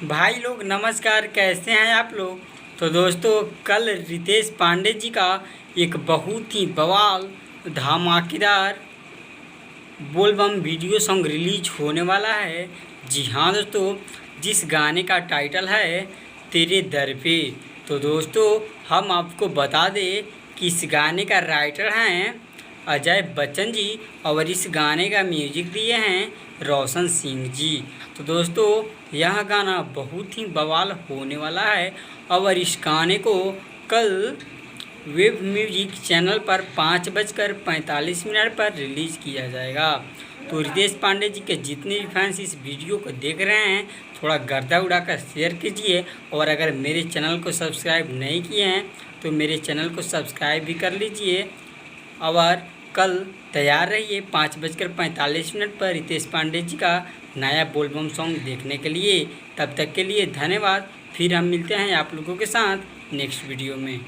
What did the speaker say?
भाई लोग नमस्कार, कैसे हैं आप लोग। तो दोस्तों, कल रितेश पांडे जी का एक बहुत ही बवाल धमाकेदार बोलबम वीडियो सॉन्ग रिलीज होने वाला है। जी हाँ दोस्तों, जिस गाने का टाइटल है तेरे दर पे। तो दोस्तों, हम आपको बता दें कि इस गाने का राइटर हैं अजय बच्चन जी और इस गाने का म्यूजिक दिए हैं रोशन सिंह जी। तो दोस्तों, यह गाना बहुत ही बवाल होने वाला है और इस गाने को कल वेब म्यूजिक चैनल पर 5:45 पर रिलीज़ किया जाएगा। तो रितेश पांडे जी के जितने भी फैंस इस वीडियो को देख रहे हैं, थोड़ा गर्दा उड़ाकर शेयर कीजिए और अगर मेरे चैनल को सब्सक्राइब नहीं किए हैं तो मेरे चैनल को सब्सक्राइब भी कर लीजिए। और कल तैयार रहिए 5:45 पर रितेश पांडे जी का नया बोलबम सॉन्ग देखने के लिए। तब तक के लिए धन्यवाद। फिर हम मिलते हैं आप लोगों के साथ नेक्स्ट वीडियो में।